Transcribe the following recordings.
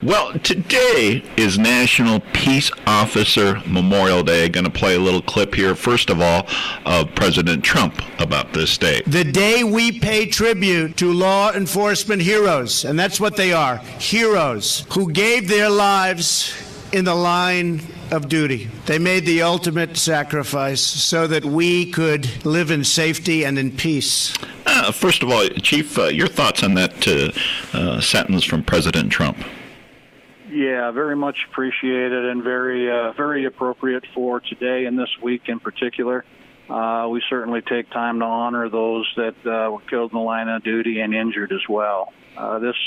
Well, today is National Peace Officer Memorial Day. Going to play a little clip here, first of all, of President Trump about this day. The day we pay tribute to law enforcement heroes, and that's what they are, heroes who gave their lives in the line of duty. They made the ultimate sacrifice so that we could live in safety and in peace. First of all, Chief, your thoughts on that sentence from President Trump? Yeah, very much appreciated and very appropriate for today and this week in particular. We certainly take time to honor those that were killed in the line of duty and injured as well. This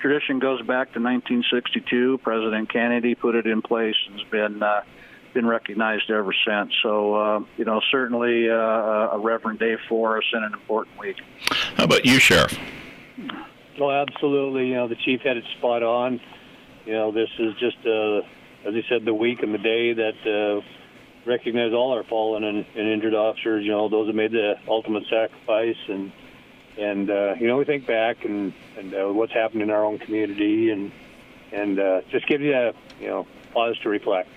tradition goes back to 1962. President Kennedy put it in place and has been recognized ever since. So, certainly a reverend day for us and an important week. How about you, Sheriff? Well, absolutely. The chief had it spot on. This is just, as he said, the week and the day that recognize all our fallen and injured officers, those that made the ultimate sacrifice. And we think back and what's happened in our own community and just give you a, pause to reflect.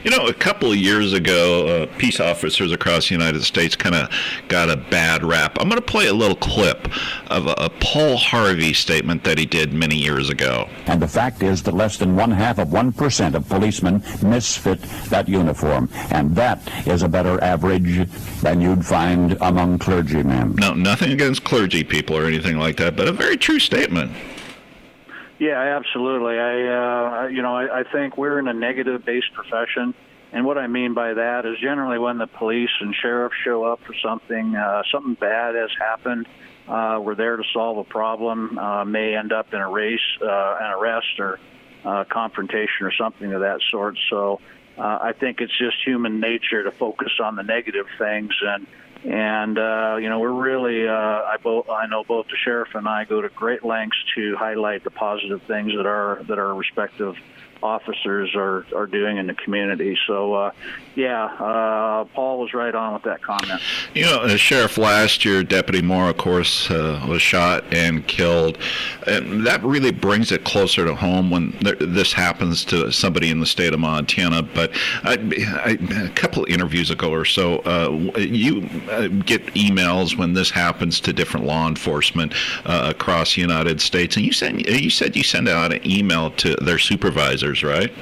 A couple of years ago, peace officers across the United States kind of got a bad rap. I'm going to play a little clip of a Paul Harvey statement that he did many years ago. And the fact is that less than 0.5% of policemen misfit that uniform. And that is a better average than you'd find among clergymen. No, nothing against clergy people or anything like that, but a very true statement. Yeah, absolutely. I think we're in a negative-based profession, and what I mean by that is generally when the police and sheriffs show up for something bad has happened, we're there to solve a problem, may end up in an arrest or confrontation or something of that sort. So I think it's just human nature to focus on the negative things, and we're really, I know both the sheriff and I go to great lengths to highlight the positive things that our respective officers are doing in the community. So, Paul was right on with that comment. The sheriff last year, Deputy Moore, of course, was shot and killed. And that really brings it closer to home when this happens to somebody in the state of Montana. But a couple of interviews ago or so, you get emails when this happens to different law enforcement across the United States. And you said you send out an email to their supervisors, right?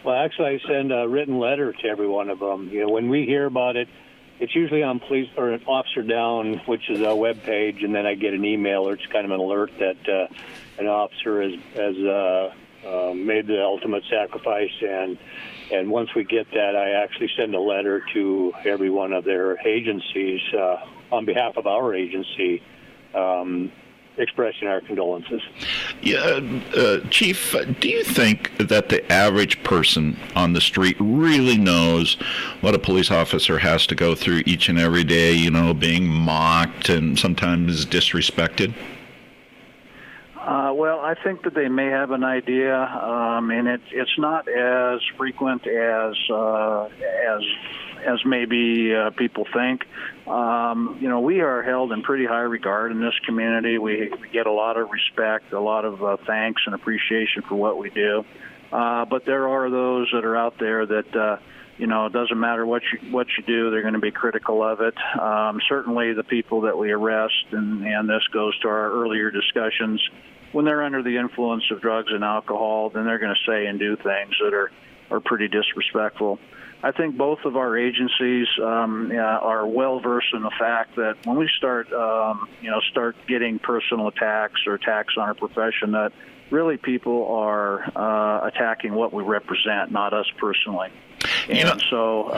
Well, actually, I send a written letter to every one of them. When we hear about it, it's usually on Police or an Officer Down, which is a web page, and then I get an email or it's kind of an alert that an officer has made the ultimate sacrifice. And once we get that, I actually send a letter to every one of their agencies on behalf of our agency, expressing our condolences. Yeah, Chief, do you think that the average person on the street really knows what a police officer has to go through each and every day, being mocked and sometimes disrespected? Well, I think that they may have an idea, and it's not as frequent as maybe people think. We are held in pretty high regard in this community. We get a lot of respect, a lot of thanks and appreciation for what we do. But there are those that are out there that, it doesn't matter what you do, they're going to be critical of it. Certainly the people that we arrest, and this goes to our earlier discussions, when they're under the influence of drugs and alcohol, then they're going to say and do things that are pretty disrespectful. I think both of our agencies are well versed in the fact that when we start getting personal attacks or attacks on our profession, that really people are attacking what we represent, not us personally. And so,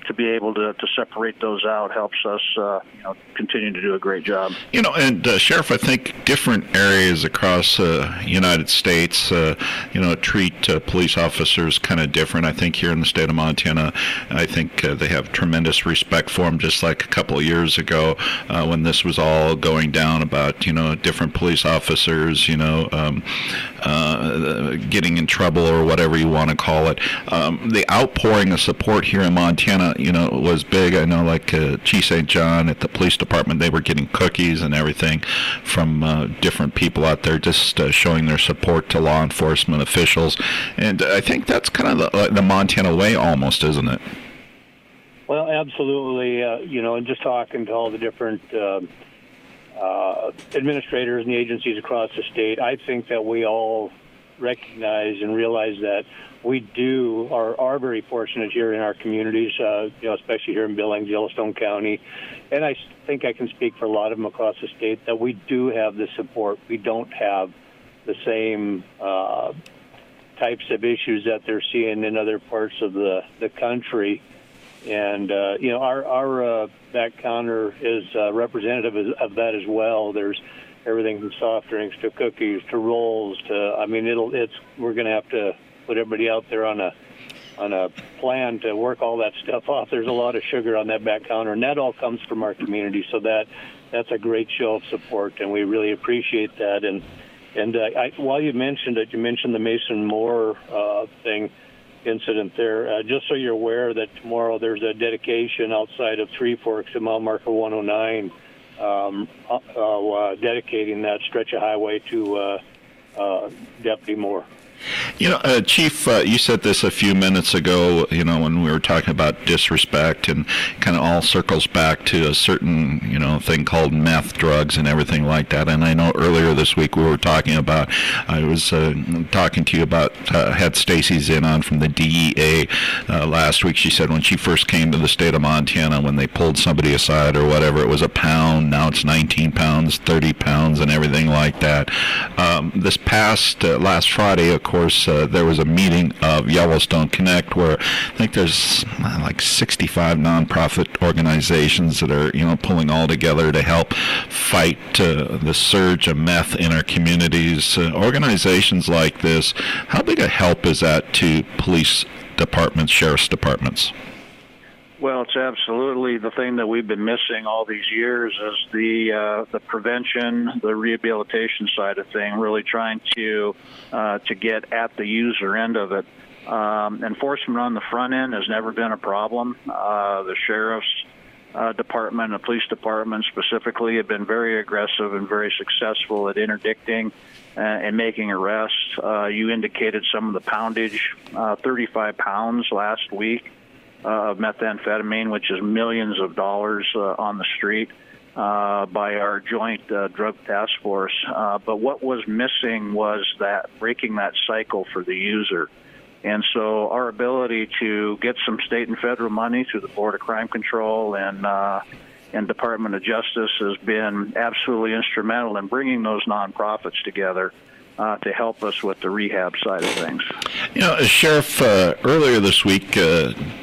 to be able to separate those out helps us, continue to do a great job. And Sheriff, I think different areas across the United States, treat police officers kind of different. I think here in the state of Montana, I think they have tremendous respect for them, just like a couple of years ago when this was all going down about, different police officers, getting in trouble or whatever you want to call it. The outpouring of support here in Montana, was big. I know, like Chief St. John at the police department, they were getting cookies and everything from different people out there, just showing their support to law enforcement officials. And I think that's kind of the Montana way, almost, isn't it? Well, absolutely. And just talking to all the different administrators and the agencies across the state, I think that we all recognize and realize that we are very fortunate here in our communities, especially here in Billings, Yellowstone County. And I think I can speak for a lot of them across the state that we do have the support. We don't have the same types of issues that they're seeing in other parts of the country. And, our back counter is representative of that as well. There's everything from soft drinks to cookies to rolls to, we're going to have to put everybody out there on a plan to work all that stuff off. There's a lot of sugar on that back counter, and that all comes from our community. So that's a great show of support, and we really appreciate that. And while you mentioned it, you mentioned the Mason Moore incident there. Just so you're aware that tomorrow there's a dedication outside of Three Forks at mile marker 109, dedicating that stretch of highway to Deputy Moore. Chief, you said this a few minutes ago, when we were talking about disrespect, and kind of all circles back to a certain, thing called meth, drugs, and everything like that. And I know earlier this week I was talking to you about, had Stacy Zinn on from the DEA last week. She said when she first came to the state of Montana, when they pulled somebody aside or whatever, it was a pound. Now it's 19 pounds, 30 pounds, and everything like that. This past last Friday, of course, there was a meeting of Yellowstone Connect where I think there's like 65 nonprofit organizations that are, pulling all together to help fight the surge of meth in our communities. Organizations like this, how big a help is that to police departments, sheriff's departments? Well, it's absolutely the thing that we've been missing all these years is the prevention, the rehabilitation side of thing, really trying to get at the user end of it. Enforcement on the front end has never been a problem. The sheriff's department, the police department specifically, have been very aggressive and very successful at interdicting and making arrests. You indicated some of the poundage, 35 pounds last week of methamphetamine, which is millions of dollars on the street by our joint drug task force. But what was missing was that breaking that cycle for the user. And so our ability to get some state and federal money through the Board of Crime Control and Department of Justice has been absolutely instrumental in bringing those nonprofits together to help us with the rehab side of things. Sheriff, earlier this week,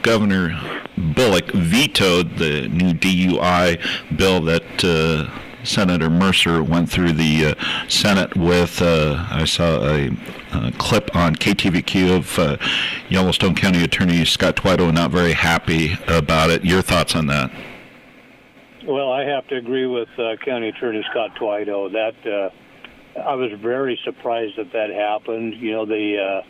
Governor Bullock vetoed the new DUI bill that Senator Mercer went through the Senate with. I saw a clip on KTVQ of Yellowstone County Attorney Scott Twido not very happy about it. Your thoughts on that? Well, I have to agree with County Attorney Scott Twido. That I was very surprised that happened. The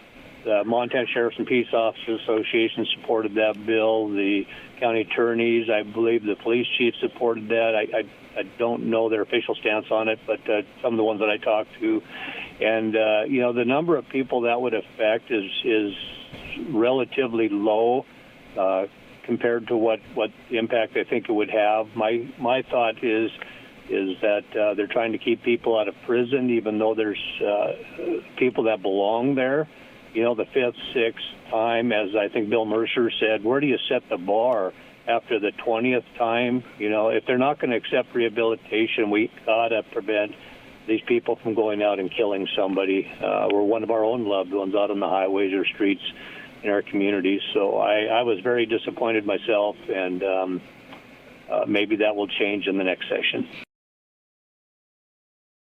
Montana Sheriffs and Peace Officers Association supported that bill. The county attorneys, I believe the police chief supported that. I don't know their official stance on it, but some of the ones that I talked to. And, the number of people that would affect is relatively low compared to what impact I think it would have. My thought is that they're trying to keep people out of prison, even though there's people that belong there. The fifth, sixth time, as I think Bill Mercer said, where do you set the bar after the 20th time? If they're not going to accept rehabilitation, we got to prevent these people from going out and killing somebody or one of our own loved ones out on the highways or streets in our communities. So I was very disappointed myself, and maybe that will change in the next session.